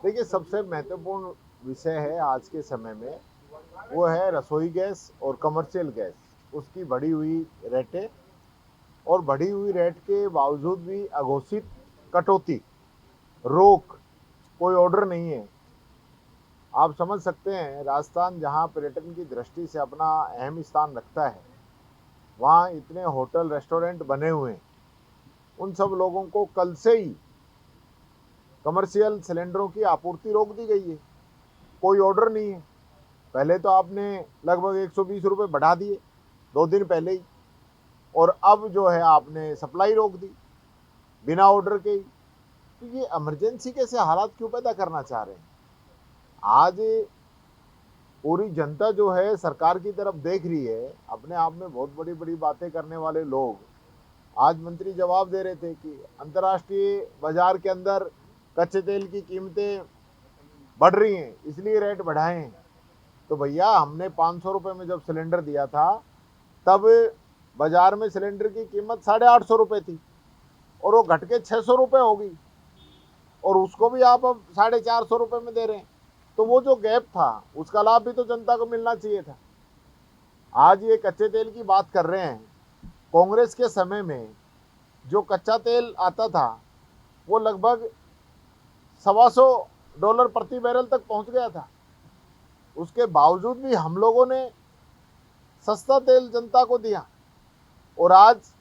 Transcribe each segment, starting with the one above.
देखिए, सबसे महत्वपूर्ण विषय है आज के समय में, वो है रसोई गैस और कमर्शियल गैस। उसकी बढ़ी हुई रेटें, और बढ़ी हुई रेट के बावजूद भी अघोषित कटौती, रोक, कोई ऑर्डर नहीं है। आप समझ सकते हैं, राजस्थान जहां पर्यटन की दृष्टि से अपना अहम स्थान रखता है, वहां इतने होटल रेस्टोरेंट बने हुए हैं। उन सब लोगों को कल से ही कमर्शियल सिलेंडरों की आपूर्ति रोक दी गई है। कोई ऑर्डर नहीं है। पहले तो आपने लगभग 120 रुपये बढ़ा दिए 2 दिन पहले ही, और अब जो है आपने सप्लाई रोक दी बिना ऑर्डर के ही। तो ये इमरजेंसी कैसे हालात क्यों पैदा करना चाह रहे हैं? आज पूरी जनता जो है सरकार की तरफ देख रही है। अपने आप में बहुत बड़ी बड़ी बातें करने वाले लोग, आज मंत्री जवाब दे रहे थे कि अंतर्राष्ट्रीय बाजार के अंदर कच्चे तेल की कीमतें बढ़ रही हैं, इसलिए रेट बढ़ाए हैं। तो भैया, हमने 500 रुपये में जब सिलेंडर दिया था, तब बाजार में सिलेंडर की कीमत 850 रुपये थी, और वो घट के 600 रुपये हो गई, और उसको भी आप अब 450 रुपये में दे रहे हैं। तो वो जो गैप था, उसका लाभ भी तो जनता को मिलना चाहिए था। आज ये कच्चे तेल की बात कर रहे हैं। कांग्रेस के समय में जो कच्चा तेल आता था, वो लगभग $125 प्रति बैरल तक पहुंच गया था। उसके बावजूद भी हम लोगों ने सस्ता तेल जनता को दिया, और आज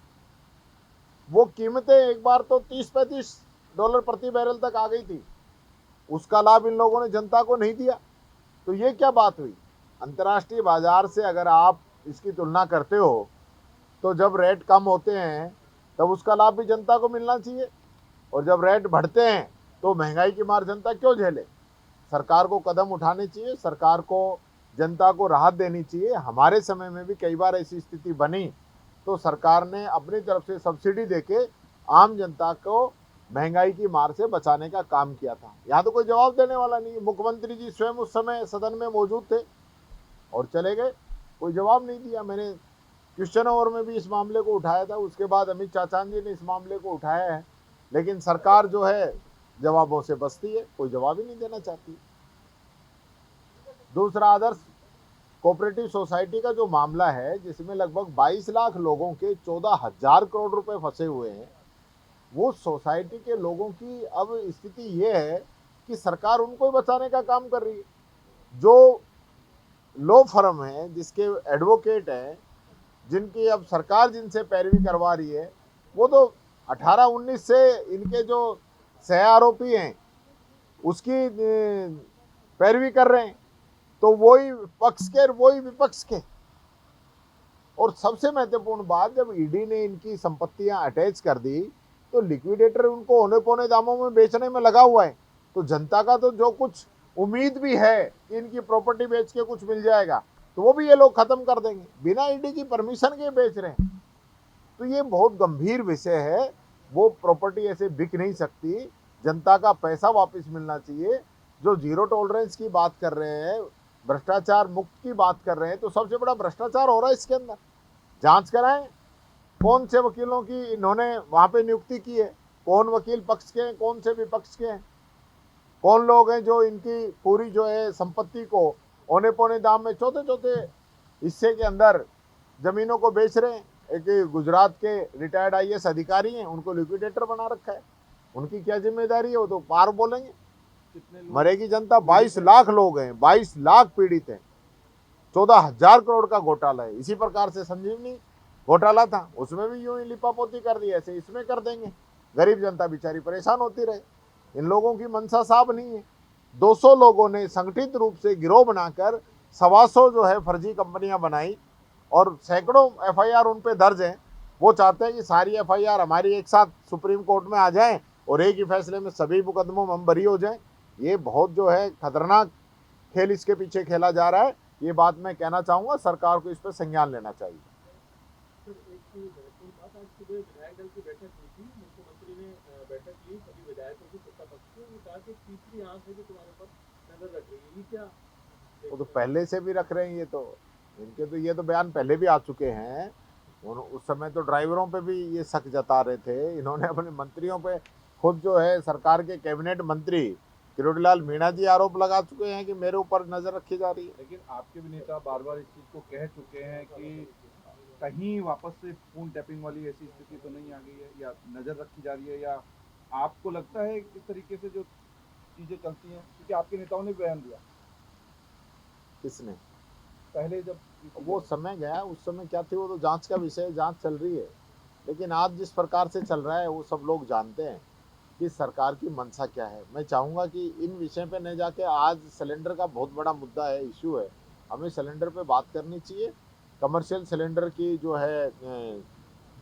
वो कीमतें एक बार तो $30-35 प्रति बैरल तक आ गई थी। उसका लाभ इन लोगों ने जनता को नहीं दिया। तो ये क्या बात हुई? अंतर्राष्ट्रीय बाजार से अगर आप इसकी तुलना करते हो, तो जब रेट कम होते हैं तब उसका लाभ भी जनता को मिलना चाहिए, और जब रेट बढ़ते हैं तो महंगाई की मार जनता क्यों झेले? सरकार को कदम उठाने चाहिए, सरकार को जनता को राहत देनी चाहिए। हमारे समय में भी कई बार ऐसी स्थिति बनी, तो सरकार ने अपनी तरफ से सब्सिडी देके आम जनता को महंगाई की मार से बचाने का काम किया था। यहाँ तो कोई जवाब देने वाला नहीं। मुख्यमंत्री जी स्वयं उस समय सदन में मौजूद थे और चले गए, कोई जवाब नहीं दिया। मैंने क्वेश्चन आवर में भी इस मामले को उठाया था, उसके बाद अमित चाचान जी ने इस मामले को उठाया है, लेकिन सरकार जो है जवाबों से बचती है, कोई जवाब ही नहीं देना चाहती। दूसरा, आदर्श कोऑपरेटिव सोसाइटी का जो मामला है, जिसमें लगभग 22 लाख लोगों के 14,000 करोड़ रुपए फंसे हुए हैं, वो सोसाइटी के लोगों की अब स्थिति ये है कि सरकार उनको ही बचाने का काम कर रही है। जो लो फर्म है, जिसके एडवोकेट हैं, जिनकी अब सरकार जिनसे पैरवी करवा रही है, वो तो 18-19 से इनके जो सह आरोपी हैं उसकी पैरवी कर रहे हैं। तो वही पक्ष के वही विपक्ष के। और सबसे महत्वपूर्ण बात, जब ईडी ने इनकी संपत्तियां अटैच कर दी, तो लिक्विडेटर उनको औने पौने दामों में बेचने में लगा हुआ है। तो जनता का तो जो कुछ उम्मीद भी है कि इनकी प्रॉपर्टी बेच के कुछ मिल जाएगा, तो वो भी ये लोग खत्म कर देंगे। बिना ईडी की परमिशन के बेच रहे हैं। तो ये बहुत गंभीर विषय है। वो प्रॉपर्टी ऐसे बिक नहीं सकती। जनता का पैसा वापस मिलना चाहिए। जो जीरो टॉलरेंस की बात कर रहे हैं, भ्रष्टाचार मुक्त की बात कर रहे हैं, तो सबसे बड़ा भ्रष्टाचार हो रहा है इसके अंदर। जांच कराएं, कौन से वकीलों की इन्होंने वहां पे नियुक्ति की है, कौन वकील पक्ष के हैं, कौन से विपक्ष के हैं, कौन लोग हैं जो इनकी पूरी जो है संपत्ति को औने पौने दाम में, चौथे चौथे हिस्से के अंदर जमीनों को बेच रहे हैं। एक गुजरात के रिटायर्ड आईएएस अधिकारी हैं, उनको लिक्विडेटर बना रखा है। उनकी क्या जिम्मेदारी है? वो तो पार बोलेंगे। मरेगी जनता। 22 लाख लोग हैं, 22 लाख पीड़ित हैं, 14,000 करोड़ का घोटाला है। इसी प्रकार से संजीवनी घोटाला था, उसमें भी यूं ही लिपापोती कर दी, ऐसे इसमें कर देंगे। गरीब जनता बेचारी परेशान होती रहे। इन लोगों की मंशा साफ नहीं है। 200 लोगों ने संगठित रूप से गिरोह बनाकर 125 जो है फर्जी कंपनियां बनाई, और सैकड़ों एफआईआर उन पे दर्ज हैं। वो चाहते हैं कि सारी एफआईआर हमारी एक साथ सुप्रीम कोर्ट में आ जाएं, और एक ही फैसले में सभी मुकदमों में हम बरी हो जाएं। ये बहुत जो है खतरनाक खेल इसके पीछे खेला जा रहा है। ये बात मैं कहना चाहूंगा, सरकार को इस पर संज्ञान लेना चाहिए। सर, एक महत्वपूर्ण बात, आज सुबह विधायक दल की बैठक हुई थी। मुख्यमंत्री ने बैठक ली सभी विधायकों की, सत्ता पक्ष की, और कहा कि तीसरी आंख है जो तुम्हारे ऊपर नजर रख रही है। ये क्या वो तो देखने में पहले से भी रख रहे हैं। ये तो इनके तो ये तो बयान पहले भी आ चुके हैं। उस समय तो ड्राइवरों पे भी ये शक जता रहे थे। इन्होंने अपने मंत्रियों पे खुद जो है सरकार के कैबिनेट मंत्री किरोड़ीलाल मीणा जी आरोप लगा चुके हैं कि मेरे ऊपर नजर रखी जा रही है। लेकिन आपके भी नेता बार बार इस चीज को कह चुके हैं कि कहीं वापस से फोन टैपिंग वाली ऐसी स्थिति तो नहीं आ गई है, या नजर रखी जा रही है, या आपको लगता है किस तरीके से जो चीजें चलती हैं, क्योंकि आपके नेताओं ने बयान दिया किसने? पहले जब वो समय गया, उस समय क्या थी वो तो जांच का विषय है, जांच चल रही है। लेकिन आज जिस प्रकार से चल रहा है वो सब लोग जानते हैं कि सरकार की मंशा क्या है। मैं चाहूँगा कि इन विषय पे न जाके, आज सिलेंडर का बहुत बड़ा मुद्दा है, इशू है, हमें सिलेंडर पे बात करनी चाहिए। कमर्शियल सिलेंडर की जो है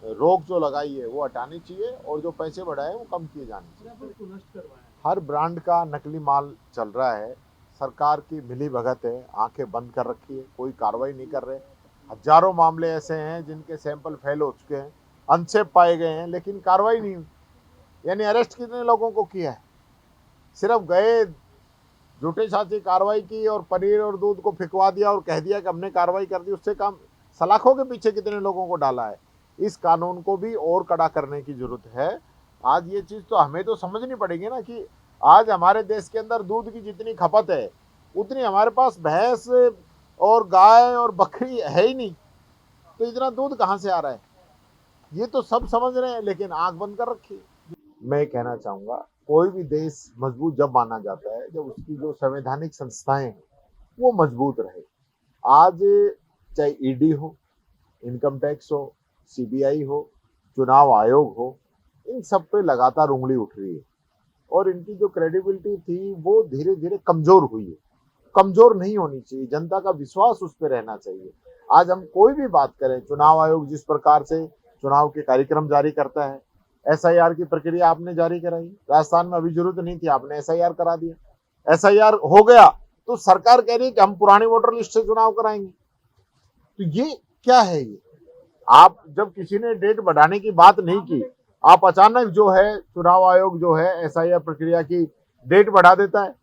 रोक जो लगाई है वो हटानी चाहिए, और जो पैसे बढ़ाए वो कम किए जाने चाहिए। नष्ट करवाया हर ब्रांड का नकली माल चल रहा है, सरकार की मिली भगत है, आंखें बंद कर रखी है, कोई कार्रवाई नहीं कर रहे। हजारों मामले ऐसे हैं जिनके सैंपल फेल हो चुके हैं, अनसेफ पाए गए हैं, लेकिन कार्रवाई नहीं हुई। यानी अरेस्ट कितने लोगों को किया है? सिर्फ गए, झूठे साची कार्रवाई की और पनीर और दूध को फिकवा दिया और कह दिया कि हमने कार्रवाई कर दी, उससे काम। सलाखों के पीछे कितने लोगों को डाला है। इस कानून को भी और कड़ा करने की जरूरत है। आज ये चीज तो हमें तो समझनी पड़ेगी ना कि आज हमारे देश के अंदर दूध की जितनी खपत है उतनी हमारे पास भैंस और गाय और बकरी है ही नहीं, तो इतना दूध कहाँ से आ रहा है? ये तो सब समझ रहे हैं, लेकिन आंख बंद कर रखी है। मैं कहना चाहूंगा, कोई भी देश मजबूत जब माना जाता है जब उसकी जो संवैधानिक संस्थाएं हैं वो मजबूत रहे। आज चाहे ईडी हो, इनकम टैक्स हो, सीबीआई हो, चुनाव आयोग हो, इन सब पे लगातार उंगली उठ रही है, और इनकी जो क्रेडिबिलिटी थी वो धीरे धीरे कमजोर हुई है। कमजोर नहीं होनी चाहिए, जनता का विश्वास उस पर रहना चाहिए। आज हम कोई भी बात करें, चुनाव आयोग जिस प्रकार से चुनाव के कार्यक्रम जारी करता है, एसआईआर की प्रक्रिया आपने जारी कराई, राजस्थान में अभी जरूरत नहीं थी, आपने एसआईआर करा दिया। एसआईआर हो गया तो सरकार कह रही है कि हम पुरानी वोटर लिस्ट से चुनाव कराएंगे। तो ये क्या है? ये आप जब किसी ने डेट बढ़ाने की बात नहीं की, आप अचानक जो है चुनाव आयोग जो है एसआईआर प्रक्रिया की डेट बढ़ा देता है।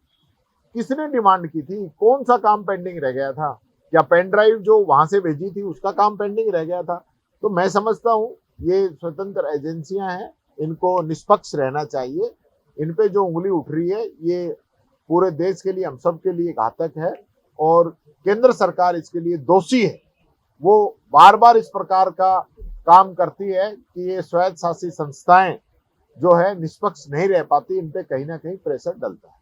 किसने डिमांड की थी? कौन सा काम पेंडिंग रह गया था? क्या पेन ड्राइव जो वहां से भेजी थी उसका काम पेंडिंग रह गया था? तो मैं समझता हूं ये स्वतंत्र एजेंसियां हैं, इनको निष्पक्ष रहना चाहिए। इन पे जो उंगली उठ रही है ये पूरे देश के लिए, हम सब के लिए घातक है, और केंद्र सरकार इसके लिए दोषी है। वो बार बार इस प्रकार का काम करती है कि ये स्वायत्त शासी संस्थाएं जो है निष्पक्ष नहीं रह पाती, इन पे कहीं ना कहीं प्रेशर डलता है।